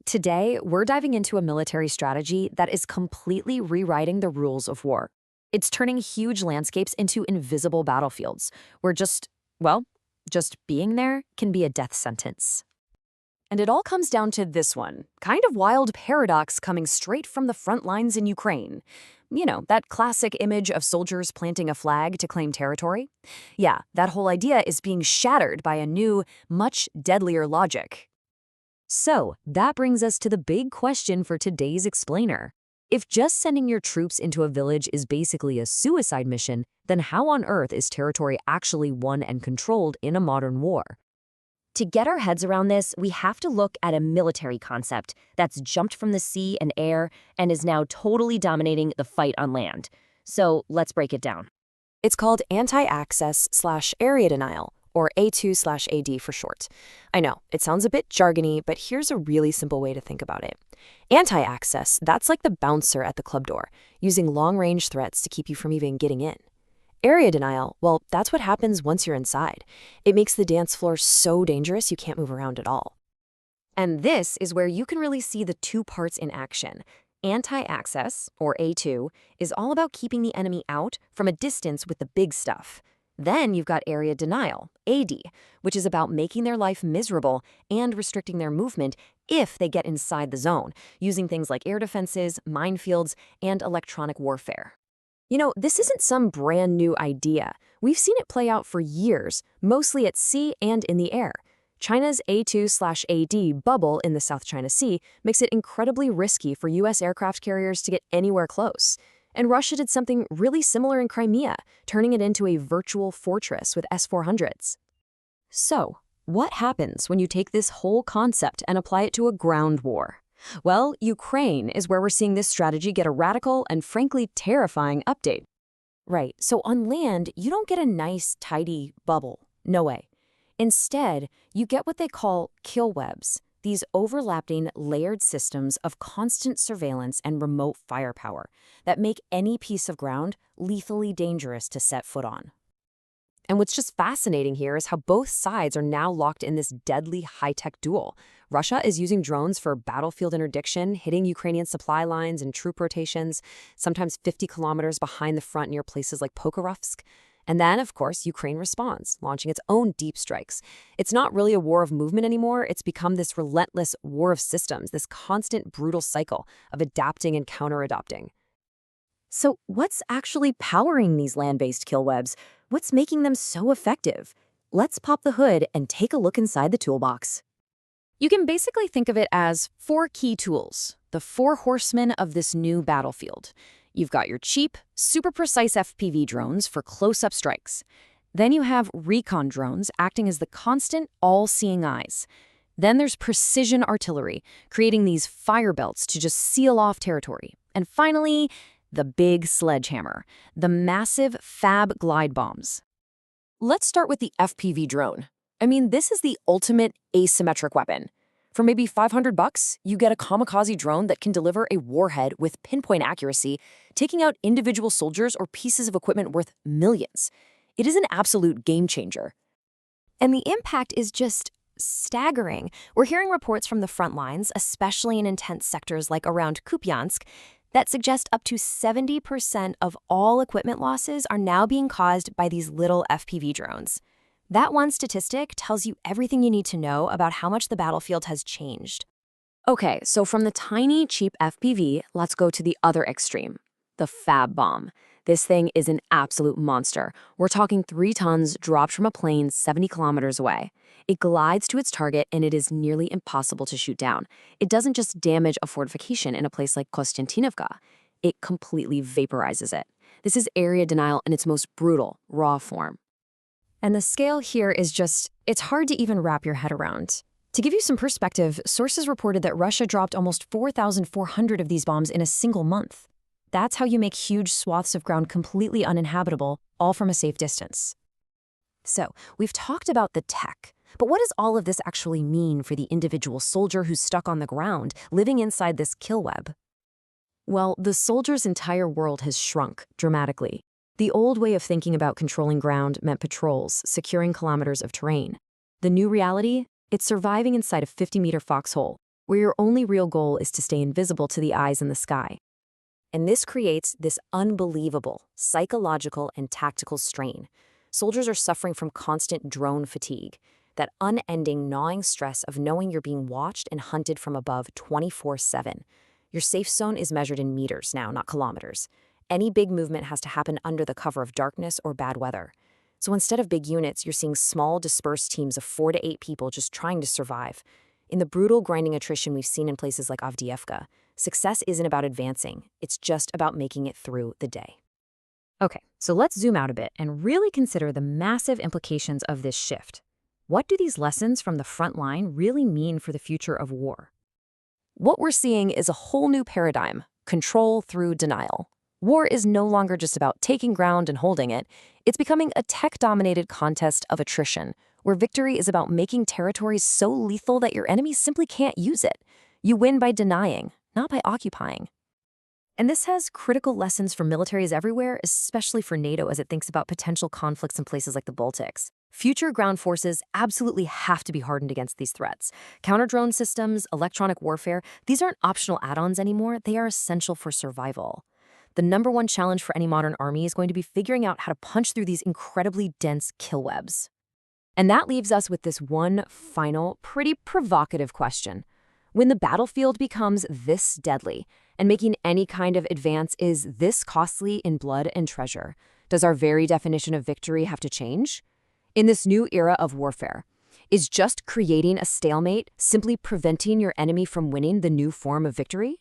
Today, we're diving into a military strategy that is completely rewriting the rules of war. It's turning huge landscapes into invisible battlefields, where just being there can be a death sentence. And it all comes down to this one kind of wild paradox coming straight from the front lines in Ukraine. You know, that classic image of soldiers planting a flag to claim territory? Yeah, that whole idea is being shattered by a new, much deadlier logic. So, that brings us to the big question for today's explainer. If just sending your troops into a village is basically a suicide mission, then how on earth is territory actually won and controlled in a modern war? To get our heads around this, we have to look at a military concept that's jumped from the sea and air and is now totally dominating the fight on land. So let's break it down. It's called anti-access/area denial, or A2/AD for short. I know, it sounds a bit jargony, but here's a really simple way to think about it. Anti-access, that's like the bouncer at the club door, using long-range threats to keep you from even getting in. Area denial, well, that's what happens once you're inside. It makes the dance floor so dangerous you can't move around at all. And this is where you can really see the two parts in action. Anti-access, or A2, is all about keeping the enemy out from a distance with the big stuff. Then you've got area denial, AD, which is about making their life miserable and restricting their movement if they get inside the zone, using things like air defenses, minefields, and electronic warfare. You know, this isn't some brand new idea. We've seen it play out for years, mostly at sea and in the air. China's A2/AD bubble in the South China Sea makes it incredibly risky for U.S. aircraft carriers to get anywhere close. And Russia did something really similar in Crimea, turning it into a virtual fortress with S-400s. So, what happens when you take this whole concept and apply it to a ground war? Well, Ukraine is where we're seeing this strategy get a radical and frankly terrifying update. Right, so on land, you don't get a nice, tidy bubble. No way. Instead, you get what they call kill webs, these overlapping, layered systems of constant surveillance and remote firepower that make any piece of ground lethally dangerous to set foot on. And what's just fascinating here is how both sides are now locked in this deadly high-tech duel. Russia is using drones for battlefield interdiction, hitting Ukrainian supply lines and troop rotations, sometimes 50 kilometers behind the front near places like Pokrovsk. And then, of course, Ukraine responds, launching its own deep strikes. It's not really a war of movement anymore. It's become this relentless war of systems, this constant brutal cycle of adapting and counter-adapting. So what's actually powering these land-based kill webs? What's making them so effective? Let's pop the hood and take a look inside the toolbox. You can basically think of it as 4 key tools, the 4 horsemen of this new battlefield. You've got your cheap, super precise FPV drones for close-up strikes. Then you have recon drones acting as the constant, all-seeing eyes. Then there's precision artillery, creating these fire belts to just seal off territory. And finally, the big sledgehammer, the massive FAB glide bombs. Let's start with the FPV drone. I mean, this is the ultimate asymmetric weapon. For maybe $500, you get a kamikaze drone that can deliver a warhead with pinpoint accuracy, taking out individual soldiers or pieces of equipment worth millions. It is an absolute game changer. And the impact is just staggering. We're hearing reports from the front lines, especially in intense sectors like around Kupiansk, that suggest up to 70% of all equipment losses are now being caused by these little FPV drones. That one statistic tells you everything you need to know about how much the battlefield has changed. Okay, so from the tiny, cheap FPV, let's go to the other extreme, the FAB bomb. This thing is an absolute monster. We're talking 3 tons dropped from a plane 70 kilometers away. It glides to its target and it is nearly impossible to shoot down. It doesn't just damage a fortification in a place like Kostiantinovka. It completely vaporizes it. This is area denial in its most brutal, raw form. And the scale here is just, it's hard to even wrap your head around. To give you some perspective, sources reported that Russia dropped almost 4,400 of these bombs in a single month. That's how you make huge swaths of ground completely uninhabitable, all from a safe distance. So, we've talked about the tech, but what does all of this actually mean for the individual soldier who's stuck on the ground, living inside this kill web? Well, the soldier's entire world has shrunk dramatically. The old way of thinking about controlling ground meant patrols, securing kilometers of terrain. The new reality? It's surviving inside a 50-meter foxhole, where your only real goal is to stay invisible to the eyes in the sky. And this creates this unbelievable psychological and tactical strain. Soldiers are suffering from constant drone fatigue, that unending gnawing stress of knowing you're being watched and hunted from above 24/7. Your safe zone is measured in meters now, not kilometers. Any big movement has to happen under the cover of darkness or bad weather. So instead of big units, you're seeing small, dispersed teams of 4 to 8 people just trying to survive. In the brutal, grinding attrition we've seen in places like Avdiivka, success isn't about advancing, it's just about making it through the day. Okay, so let's zoom out a bit and really consider the massive implications of this shift. What do these lessons from the front line really mean for the future of war? What we're seeing is a whole new paradigm: control through denial. War is no longer just about taking ground and holding it. It's becoming a tech-dominated contest of attrition, where victory is about making territories so lethal that your enemies simply can't use it. You win by denying, not by occupying. And this has critical lessons for militaries everywhere, especially for NATO as it thinks about potential conflicts in places like the Baltics. Future ground forces absolutely have to be hardened against these threats. Counter-drone systems, electronic warfare, these aren't optional add-ons anymore, they are essential for survival. The number one challenge for any modern army is going to be figuring out how to punch through these incredibly dense kill webs. And that leaves us with this one final, pretty provocative question. When the battlefield becomes this deadly, and making any kind of advance is this costly in blood and treasure, does our very definition of victory have to change? In this new era of warfare, is just creating a stalemate simply preventing your enemy from winning the new form of victory?